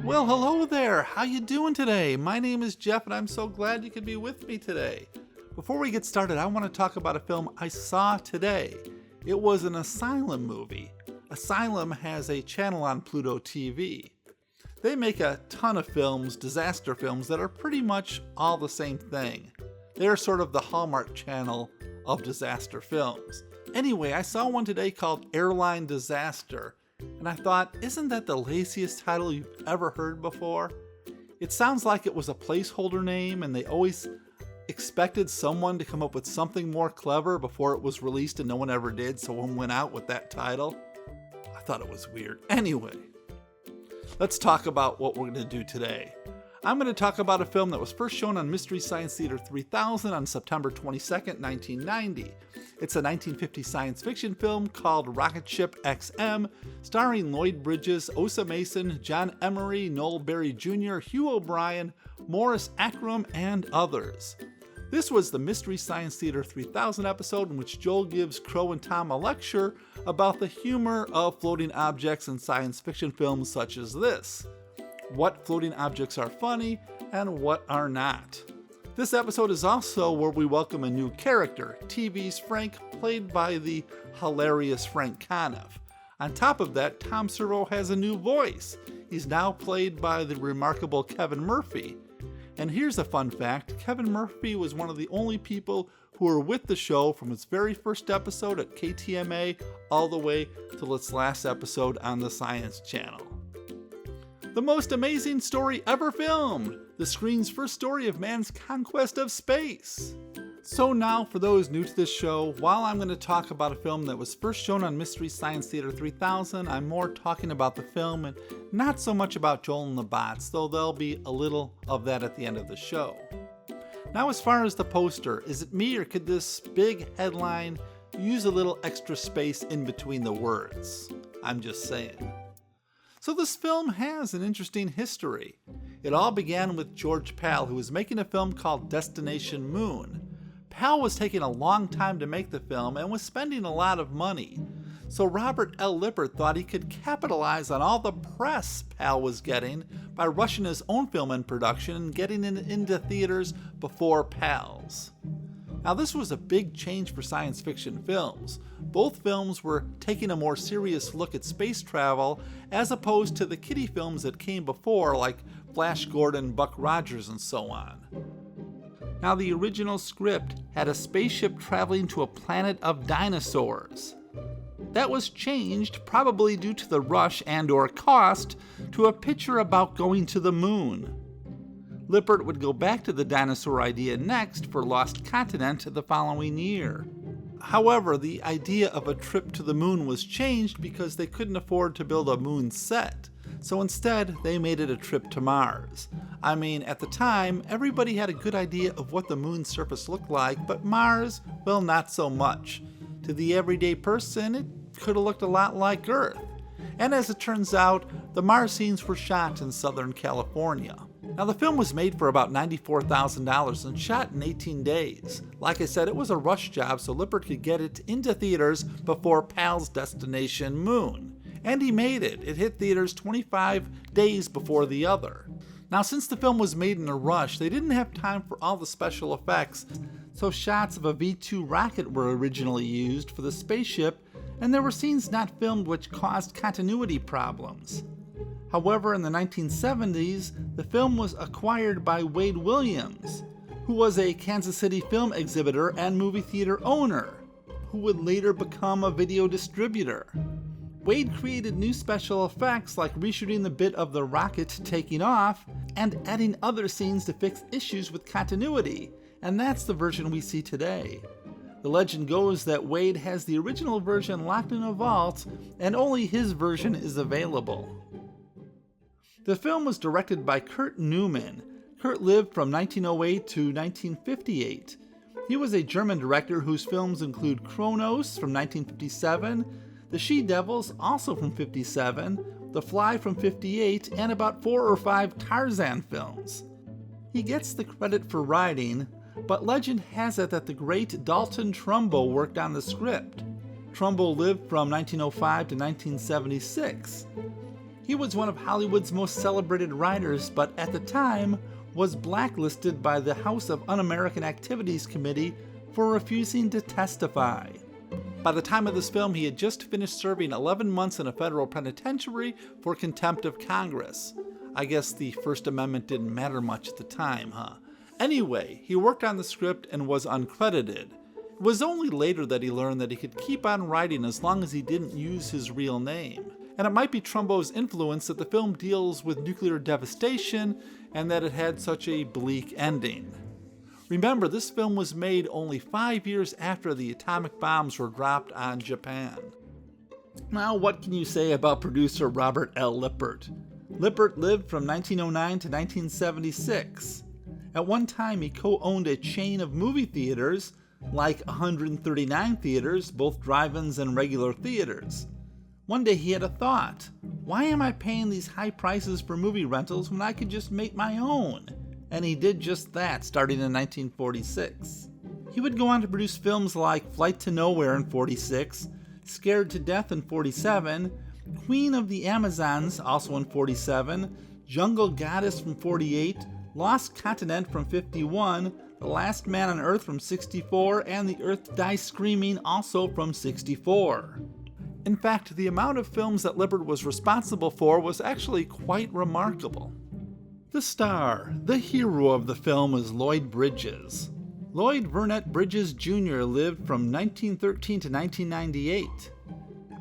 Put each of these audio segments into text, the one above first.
Well, hello there. How you doing today? My name is Jeff, and I'm so glad you could be with me today. Before we get started, I want to talk about a film I saw today. It was an Asylum movie. Asylum has a channel on Pluto TV. They make a ton of films, disaster films, that are pretty much all the same thing. They're sort of the Hallmark channel of disaster films. Anyway, I saw one today called Airline Disaster, and I thought, isn't that the laziest title you've ever heard before? It sounds like it was a placeholder name, and they always expected someone to come up with something more clever before it was released, and no one ever did, so one went out with that title. I thought it was weird. Anyway, let's talk about what we're going to do today. I'm going to talk about a film that was first shown on Mystery Science Theater 3000 on September 22nd, 1990. It's a 1950 science fiction film called Rocketship XM, starring Lloyd Bridges, Osa Massen, John Emery, Beery Jr, Hugh O'Brian, Morris Ankrum, and others. This was the Mystery Science Theater 3000 episode in which Joel gives Crow and Tom a lecture about the humor of floating objects in science fiction films such as this. What floating objects are funny and what are not. This episode is also where we welcome a new character, TV's Frank, played by the hilarious Frank Conniff. On top of that, Tom Servo has a new voice. He's now played by the remarkable Kevin Murphy. And here's a fun fact, Kevin Murphy was one of the only people who were with the show from its very first episode at KTMA all the way till its last episode on the Science Channel. The most amazing story ever filmed! The screen's first story of man's conquest of space! So now, for those new to this show, while I'm going to talk about a film that was first shown on Mystery Science Theater 3000, I'm more talking about the film and not so much about Joel and the Bots, though there'll be a little of that at the end of the show. Now, as far as the poster, is it me or could this big headline use a little extra space in between the words? I'm just saying. So this film has an interesting history. It all began with George Pal, who was making a film called Destination Moon. Pal was taking a long time to make the film and was spending a lot of money. So Robert L. Lippert thought he could capitalize on all the press Pal was getting by rushing his own film in production and getting it into theaters before Pal's. Now this was a big change for science fiction films. Both films were taking a more serious look at space travel as opposed to the kiddie films that came before like Flash Gordon, Buck Rogers, and so on. Now the original script had a spaceship traveling to a planet of dinosaurs. That was changed, probably due to the rush and/or cost, to a picture about going to the moon. Lippert would go back to the dinosaur idea next for Lost Continent the following year. However, the idea of a trip to the moon was changed because they couldn't afford to build a moon set. So instead, they made it a trip to Mars. I mean, at the time, everybody had a good idea of what the moon's surface looked like, but Mars, well, not so much. To the everyday person, it could have looked a lot like Earth. And as it turns out, the Mars scenes were shot in Southern California. Now the film was made for about $94,000 and shot in 18 days. Like I said, it was a rush job so Lippert could get it into theaters before Pal's Destination Moon. And he made it. It hit theaters 25 days before the other. Now since the film was made in a rush, they didn't have time for all the special effects, so shots of a V-2 rocket were originally used for the spaceship, and there were scenes not filmed which caused continuity problems. However, in the 1970s, the film was acquired by Wade Williams, who was a Kansas City film exhibitor and movie theater owner, who would later become a video distributor. Wade created new special effects like reshooting the bit of the rocket taking off and adding other scenes to fix issues with continuity, and that's the version we see today. The legend goes that Wade has the original version locked in a vault, and only his version is available. The film was directed by Kurt Neumann. Kurt lived from 1908 to 1958. He was a German director whose films include Kronos from 1957, The She-Devils also from 57, The Fly from 58, and about 4 or 5 Tarzan films. He gets the credit for writing, but legend has it that the great Dalton Trumbo worked on the script. Trumbo lived from 1905 to 1976. He was one of Hollywood's most celebrated writers, but at the time was blacklisted by the House of Un-American Activities Committee for refusing to testify. By the time of this film, he had just finished serving 11 months in a federal penitentiary for contempt of Congress. I guess the First Amendment didn't matter much at the time, huh? Anyway, he worked on the script and was uncredited. It was only later that he learned that he could keep on writing as long as he didn't use his real name. And it might be Trumbo's influence that the film deals with nuclear devastation and that it had such a bleak ending. Remember, this film was made only 5 years after the atomic bombs were dropped on Japan. Now, what can you say about producer Robert L. Lippert? Lippert lived from 1909 to 1976. At one time, he co-owned a chain of movie theaters, like 139 theaters, both drive-ins and regular theaters. One day he had a thought. Why am I paying these high prices for movie rentals when I could just make my own? And he did just that, starting in 1946. He would go on to produce films like Flight to Nowhere in 1946, Scared to Death in 1947, Queen of the Amazons, also in 1947, Jungle Goddess from 1948, Lost Continent from 1951, The Last Man on Earth from 1964, and The Earth Dies Screaming, also from 1964. In fact, the amount of films that Lippert was responsible for was actually quite remarkable. The star, the hero of the film, is Lloyd Bridges. Lloyd Burnett Bridges Jr. lived from 1913 to 1998.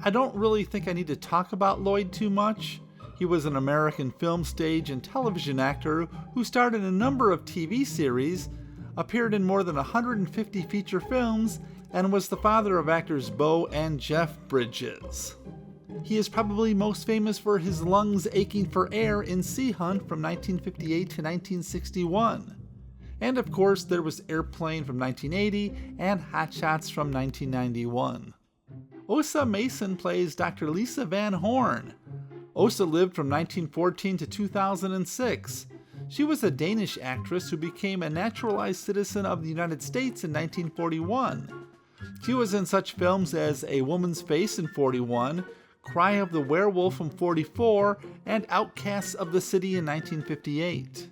I don't really think I need to talk about Lloyd too much. He was an American film, stage, and television actor who starred in a number of TV series, appeared in more than 150 feature films, and was the father of actors Bo and Jeff Bridges. He is probably most famous for his lungs aching for air in Sea Hunt from 1958 to 1961. And of course, there was Airplane from 1980 and Hot Shots from 1991. Osa Massen plays Dr. Lisa Van Horn. Osa lived from 1914 to 2006. She was a Danish actress who became a naturalized citizen of the United States in 1941. She was in such films as A Woman's Face in 1941, Cry of the Werewolf in 1944, and Outcasts of the City in 1958.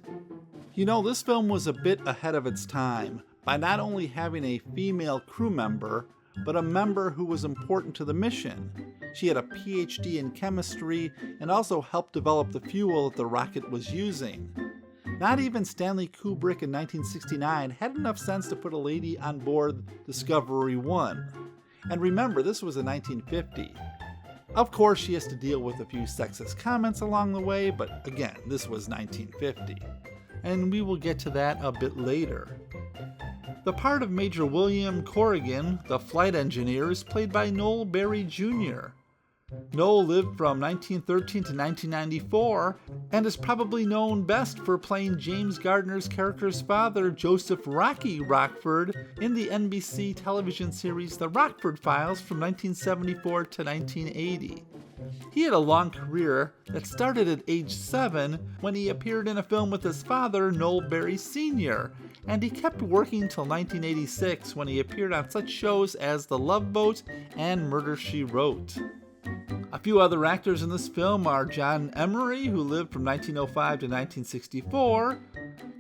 You know, this film was a bit ahead of its time by not only having a female crew member, but a member who was important to the mission. She had a PhD in chemistry and also helped develop the fuel that the rocket was using. Not even Stanley Kubrick in 1969 had enough sense to put a lady on board Discovery 1. And remember, this was in 1950. Of course, she has to deal with a few sexist comments along the way, but again, this was 1950. And we will get to that a bit later. The part of Major William Corrigan, the flight engineer, is played by Noel Beery Jr. Noel lived from 1913 to 1994 and is probably known best for playing James Gardner's character's father, Joseph Rocky Rockford, in the NBC television series The Rockford Files from 1974 to 1980. He had a long career that started at age 7 when he appeared in a film with his father, Noel Beery Sr., and he kept working till 1986 when he appeared on such shows as The Love Boat and Murder, She Wrote. A few other actors in this film are John Emery, who lived from 1905 to 1964,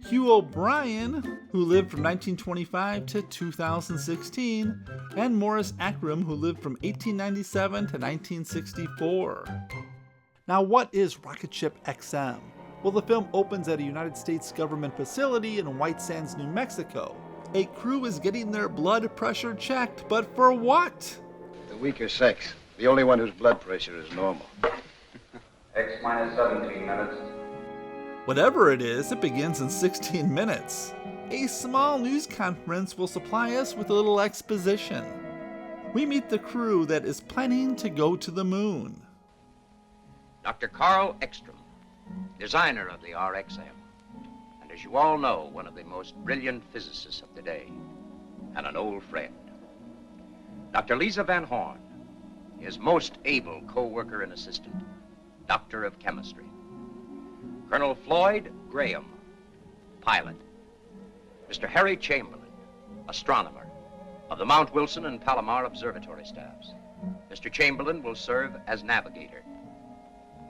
Hugh O'Brian, who lived from 1925 to 2016, and Morris Ankrum, who lived from 1897 to 1964. Now, what is Rocketship XM? Well, the film opens at a United States government facility in White Sands, New Mexico. A crew is getting their blood pressure checked, but for what? The weaker sex. The only one whose blood pressure is normal. X minus 17 minutes. Whatever it is, it begins in 16 minutes. A small news conference will supply us with a little exposition. We meet the crew that is planning to go to the moon. Dr. Carl Ekstrom, designer of the RXM, and as you all know, one of the most brilliant physicists of the day, and an old friend. Dr. Lisa Van Horn, his most able co-worker and assistant, Doctor of Chemistry. Colonel Floyd Graham, pilot. Mr. Harry Chamberlain, astronomer, of the Mount Wilson and Palomar observatory staffs. Mr. Chamberlain will serve as navigator.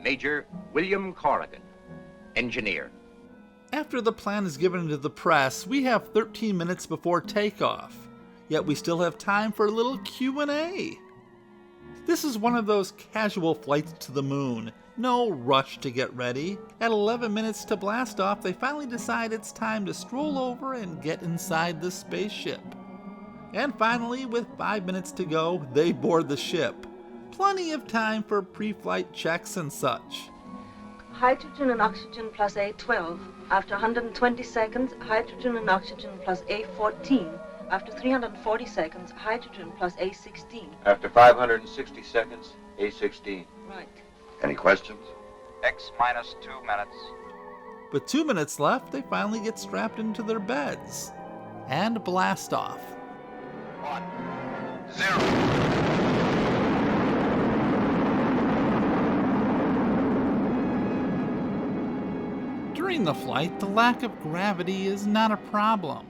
Major William Corrigan, engineer. After the plan is given to the press, we have 13 minutes before takeoff. Yet we still have time for a little Q&A. This is one of those casual flights to the moon. No rush to get ready. At 11 minutes to blast off, they finally decide it's time to stroll over and get inside the spaceship. And finally, with 5 minutes to go, they board the ship. Plenty of time for pre-flight checks and such. Hydrogen and oxygen plus A12. After 120 seconds, hydrogen and oxygen plus A14. After 340 seconds, hydrogen plus A16. After 560 seconds, A16. Right. Any questions? X minus 2 minutes. With 2 minutes left, they finally get strapped into their beds. And blast off. 1, 0. During the flight, the lack of gravity is not a problem.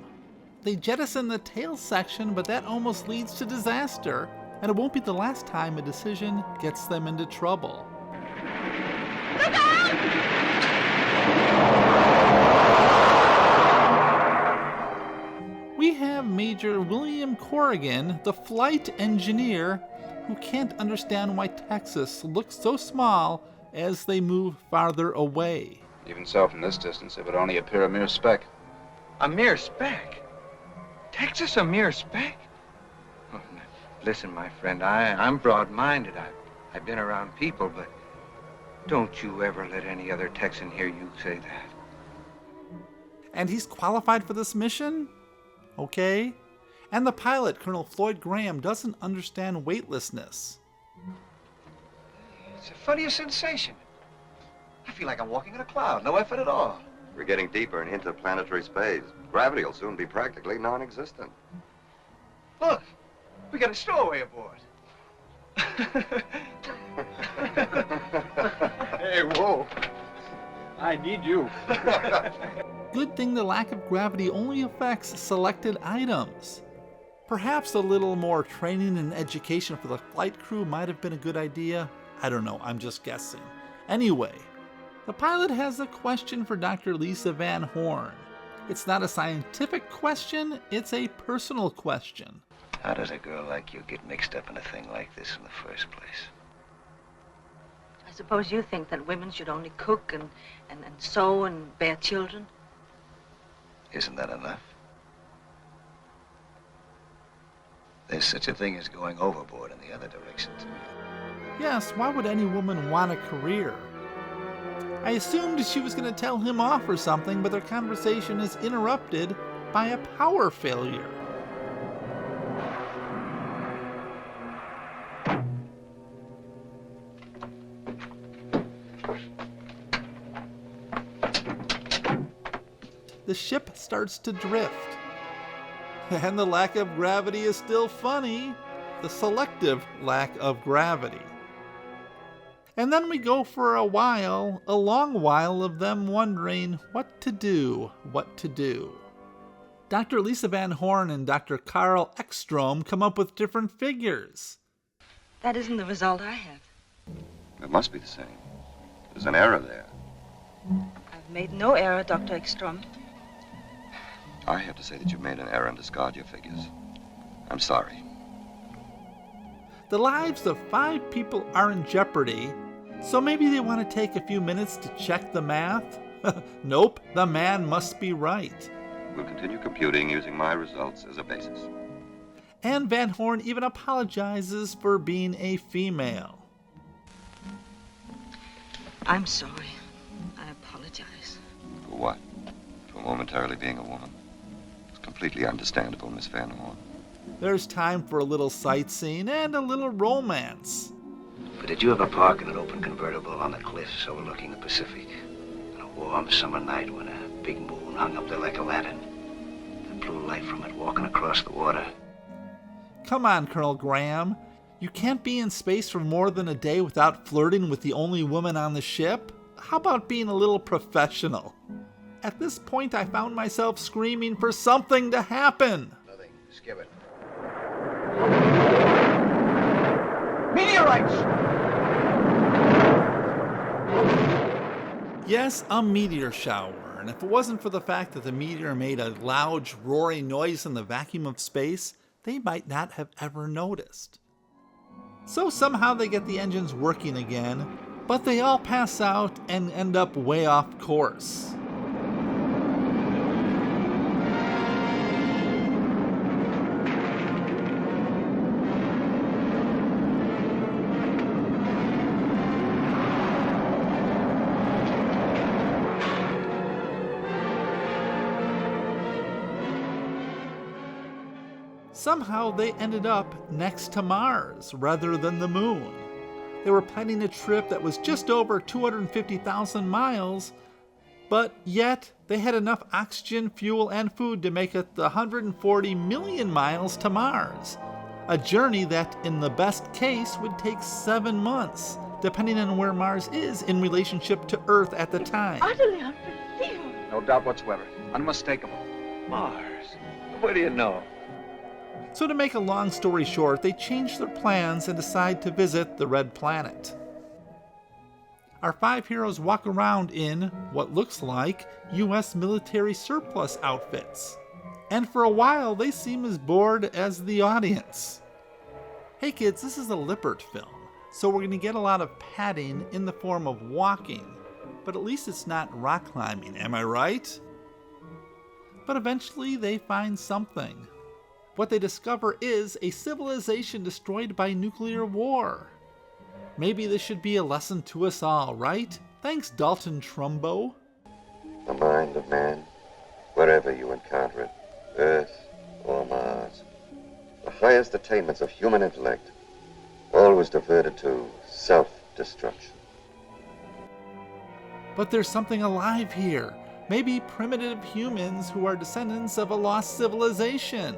They jettison the tail section, but that almost leads to disaster, and it won't be the last time a decision gets them into trouble. Look out! We have Major William Corrigan, the flight engineer, who can't understand why Texas looks so small as they move farther away. Even so, from this distance, it would only appear a mere speck. A mere speck? Texas a mere speck? Oh, no. Listen, my friend, I'm broad-minded. I've been around people, but don't you ever let any other Texan hear you say that. And he's qualified for this mission? Okay. And the pilot, Colonel Lloyd Graham, doesn't understand weightlessness. It's the funniest sensation. I feel like I'm walking in a cloud, no effort at all. We're getting deeper and into planetary space. Gravity will soon be practically non-existent. Look, we got a stowaway aboard. Hey, whoa. I need you. Good thing the lack of gravity only affects selected items. Perhaps a little more training and education for the flight crew might have been a good idea. I don't know, I'm just guessing. Anyway, the pilot has a question for Dr. Lisa Van Horn. It's not a scientific question, it's a personal question. How does a girl like you get mixed up in a thing like this in the first place? I suppose you think that women should only cook and sew and bear children? Isn't that enough? There's such a thing as going overboard in the other direction, too. Yes, why would any woman want a career? I assumed she was going to tell him off or something, but their conversation is interrupted by a power failure. The ship starts to drift. And the lack of gravity is still funny. The selective lack of gravity. And then we go for a long while of them wondering what to do. Dr. Lisa Van Horn and Dr. Carl Ekstrom come up with different figures. That isn't the result I have. It must be the same. There's an error there. I've made no error, Dr. Ekstrom. I have to say that you made an error and discard your figures. I'm sorry. The lives of 5 people are in jeopardy, so maybe they want to take a few minutes to check the math? Nope, the man must be right. We'll continue computing using my results as a basis. And Van Horn even apologizes for being a female. I'm sorry. I apologize. For what? For momentarily being a woman. It's completely understandable, Miss Van Horn. There's time for a little sightseeing and a little romance. But did you ever park in an open convertible on the cliffs overlooking the Pacific? On a warm summer night when a big moon hung up there like a lantern? The blue light from it walking across the water. Come on, Colonel Graham. You can't be in space for more than a day without flirting with the only woman on the ship? How about being a little professional? At this point, I found myself screaming for something to happen. Nothing. Skip it. Meteorites! Yes, a meteor shower, and if it wasn't for the fact that the meteor made a loud, roaring noise in the vacuum of space, they might not have ever noticed. So somehow they get the engines working again, but they all pass out and end up way off course. Somehow they ended up next to Mars rather than the moon. They were planning a trip that was just over 250,000 miles, but yet they had enough oxygen, fuel, and food to make it the 140 million miles to Mars. A journey that, in the best case, would take 7 months, depending on where Mars is in relationship to Earth at the time. Utterly unbelievable. No doubt whatsoever. Unmistakable. Mars? What do you know? So to make a long story short, they change their plans and decide to visit the Red Planet. Our 5 heroes walk around in what looks like US military surplus outfits. And for a while, they seem as bored as the audience. Hey kids, this is a Lippert film, so we're going to get a lot of padding in the form of walking. But at least it's not rock climbing, am I right? But eventually they find something. What they discover is a civilization destroyed by nuclear war. Maybe this should be a lesson to us all, right? Thanks, Dalton Trumbo. The mind of man, wherever you encounter it, Earth or Mars, the highest attainments of human intellect, always diverted to self-destruction. But there's something alive here. Maybe primitive humans who are descendants of a lost civilization.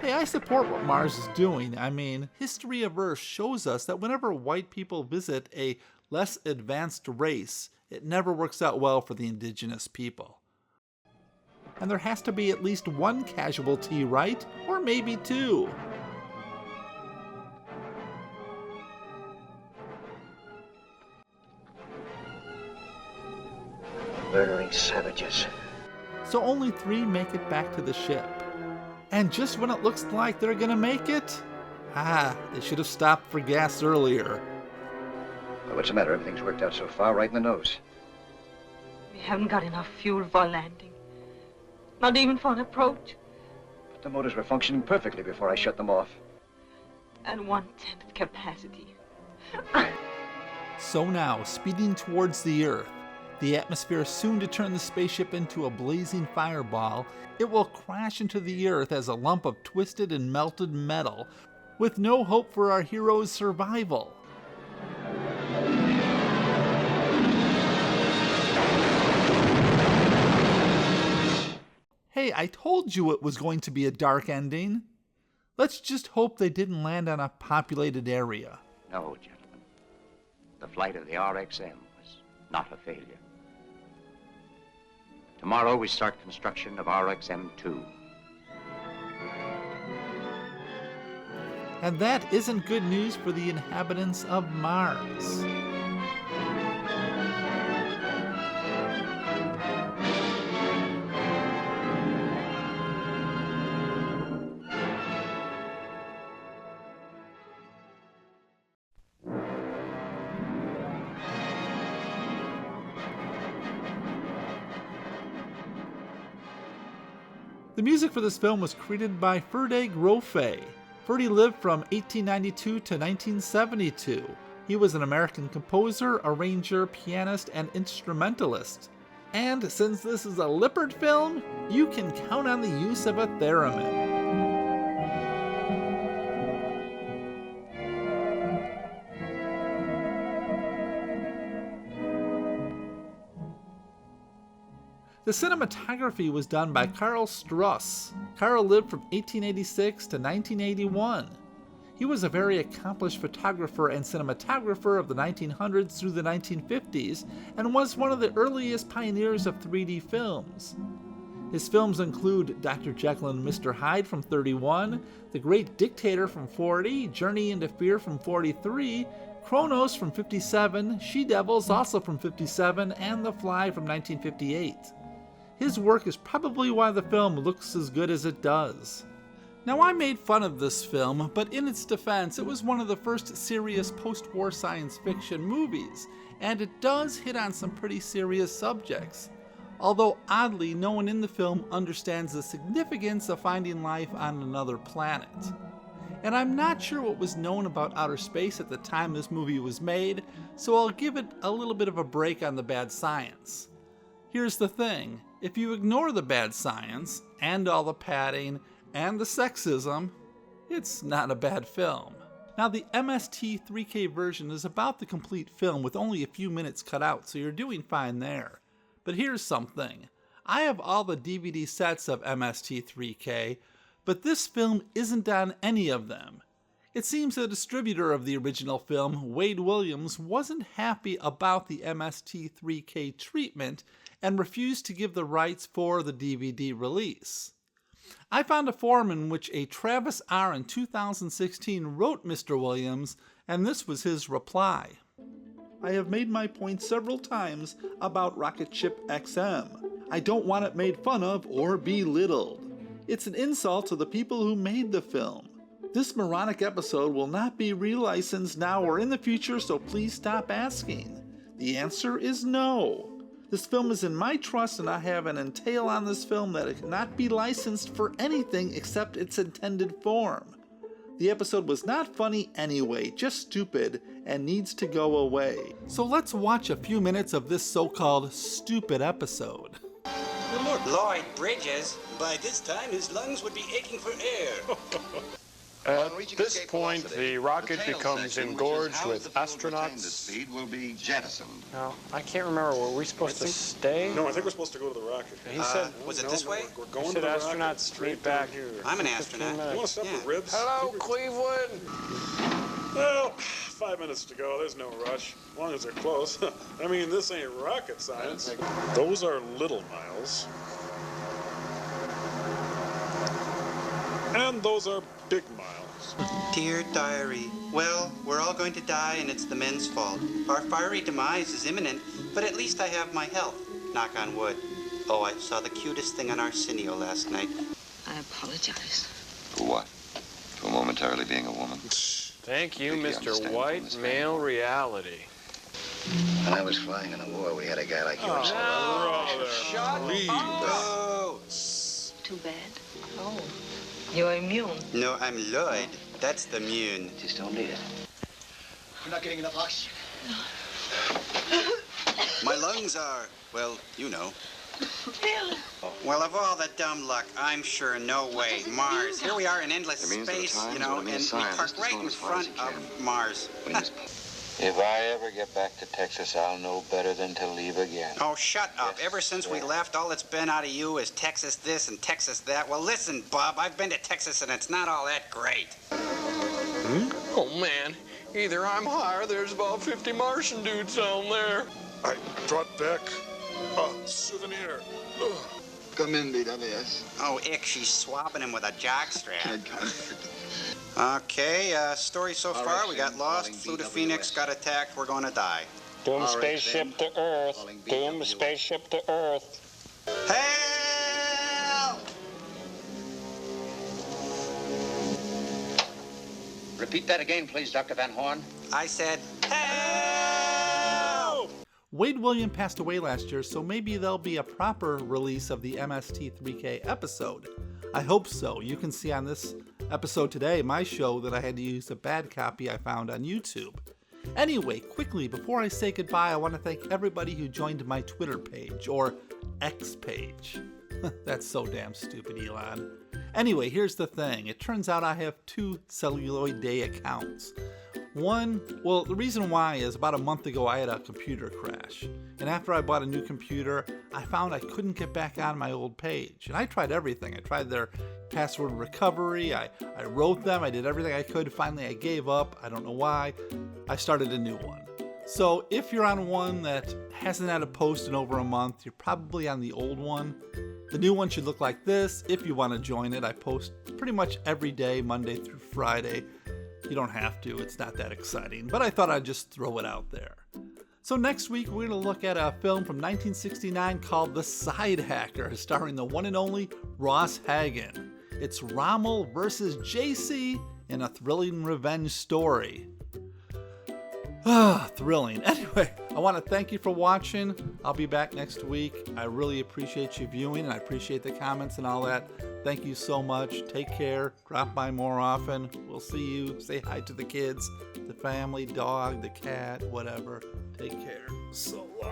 Hey, I support what Mars is doing. I mean, history of Earth shows us that whenever white people visit a less advanced race, it never works out well for the indigenous people. And there has to be at least one casualty, right? Or maybe 2. Murdering savages. So only 3 make it back to the ship. And just when it looks like they're gonna make it, they should have stopped for gas earlier. Well, what's the matter? Everything's worked out so far, right in the nose. We haven't got enough fuel for landing. Not even for an approach. But the motors were functioning perfectly before I shut them off. And 1/10 of capacity. So now, speeding towards the Earth, the atmosphere is soon to turn the spaceship into a blazing fireball. It will crash into the Earth as a lump of twisted and melted metal, with no hope for our hero's survival. Hey, I told you it was going to be a dark ending. Let's just hope they didn't land on a populated area. No, gentlemen. The flight of the RXM was not a failure. Tomorrow we start construction of RXM-2. And that isn't good news for the inhabitants of Mars. The music for this film was created by Ferdi Grofé. Ferdi lived from 1892 to 1972. He was an American composer, arranger, pianist, and instrumentalist. And since this is a Lippert film, you can count on the use of a theremin. The cinematography was done by Karl Struss. Karl lived from 1886 to 1981. He was a very accomplished photographer and cinematographer of the 1900s through the 1950s and was one of the earliest pioneers of 3D films. His films include Dr. Jekyll and Mr. Hyde from 31, The Great Dictator from 40, Journey into Fear from 43, Kronos from 57, She-Devils also from 57, and The Fly from 1958. His work is probably why the film looks as good as it does. Now, I made fun of this film, but in its defense, it was one of the first serious post-war science fiction movies, and it does hit on some pretty serious subjects. Although, oddly, no one in the film understands the significance of finding life on another planet. And I'm not sure what was known about outer space at the time this movie was made, so I'll give it a little bit of a break on the bad science. Here's the thing, if you ignore the bad science, and all the padding, and the sexism, it's not a bad film. Now, the MST3K version is about the complete film with only a few minutes cut out, so you're doing fine there. But here's something. I have all the DVD sets of MST3K, but this film isn't on any of them. It seems the distributor of the original film, Wade Williams, wasn't happy about the MST3K treatment and refused to give the rights for the DVD release. I found a forum in which a Travis R. in 2016 wrote Mr. Williams, and this was his reply. I have made my point several times about Rocketship XM. I don't want it made fun of or belittled. It's an insult to the people who made the film. This moronic episode will not be relicensed now or in the future, so please stop asking. The answer is no. This film is in my trust and I have an entail on this film that it cannot be licensed for anything except its intended form. The episode was not funny anyway, just stupid, and needs to go away. So let's watch a few minutes of this so-called stupid episode. Look, Lloyd Bridges. By this time, his lungs would be aching for air. At this point, the rocket becomes engorged with astronauts. The speed will be jettisoned. Now, I can't remember. Were we supposed to stay? No, I think we're supposed to go to the rocket. He said, was it this way? We're going he to said the astronauts meet back here. I'm an astronaut. You want to separate ribs? Hello, Cleveland. Well, 5 minutes to go. There's no rush, as long as they're close. I mean, this ain't rocket science. Those are little miles. And those are big miles. Dear diary, well, we're all going to die and it's the men's fault. Our fiery demise is imminent, but at least I have my health. Knock on wood. Oh, I saw the cutest thing on Arsenio last night. I apologize. For what? For momentarily being a woman? Thank you, Think you Mr. understand White, from this male reality. When I was flying in the war, we had a guy like yours. Shut Oh, Too bad. Oh. You're immune. no, I'm Lloyd. That's the mune. Just don't need it. We're not getting enough oxygen. My lungs are, well, you know. Bill. Well, of all the dumb luck, I'm sure no way. Mars. Here we are in endless It means that space, times you know, when and a we scientist park is right going in as far as front he of can. Mars. If I ever get back to Texas, I'll know better than to leave again. Oh, shut up. Yes, Ever since we sir. left, all that's been out of you is Texas this and Texas that. Well, listen, Bob, I've been to Texas and it's not all that great. Oh, man. Either I'm high or there's about 50 Martian dudes down there. I brought back a souvenir. Ugh. Come in, BWS. Oh, ick, she's swabbing him with a jockstrap. Can't comfort. Okay, story so far, we got lost, flew to Phoenix, got attacked, we're gonna die. Doom All right, spaceship then. to Earth. Calling Doom BWS. spaceship to Earth. Help! Repeat that again, please, Dr. Van Horn. I said, help! Wade Williams passed away last year, so maybe there'll be a proper release of the MST3K episode. I hope so. You can see on this episode today, my show, that I had to use a bad copy I found on YouTube. Anyway, quickly, before I say goodbye, I want to thank everybody who joined my Twitter page, or X page. That's so damn stupid, Elon. Anyway, here's the thing. It turns out I have 2 Celluloid Day accounts. Well, the reason why is about a month ago I had a computer crash. And after I bought a new computer, I found I couldn't get back on my old page. And I tried everything. I tried their password recovery. I wrote them. I did everything I could. Finally, I gave up. I don't know why. I started a new one. So if you're on one that hasn't had a post in over a month, you're probably on the old one. The new one should look like this. If you want to join it, I post pretty much every day, Monday through Friday. You don't have to. It's not that exciting. But I thought I'd just throw it out there. So next week, we're going to look at a film from 1969 called The Side Hacker, starring the one and only Ross Hagen. It's Rommel versus JC in a thrilling revenge story. Thrilling. Anyway, I want to thank you for watching. I'll be back next week. I really appreciate you viewing, and I appreciate the comments and all that. Thank you so much. Take care. Drop by more often. We'll see you. Say hi to the kids, the family, dog, the cat, whatever. Take care. So long.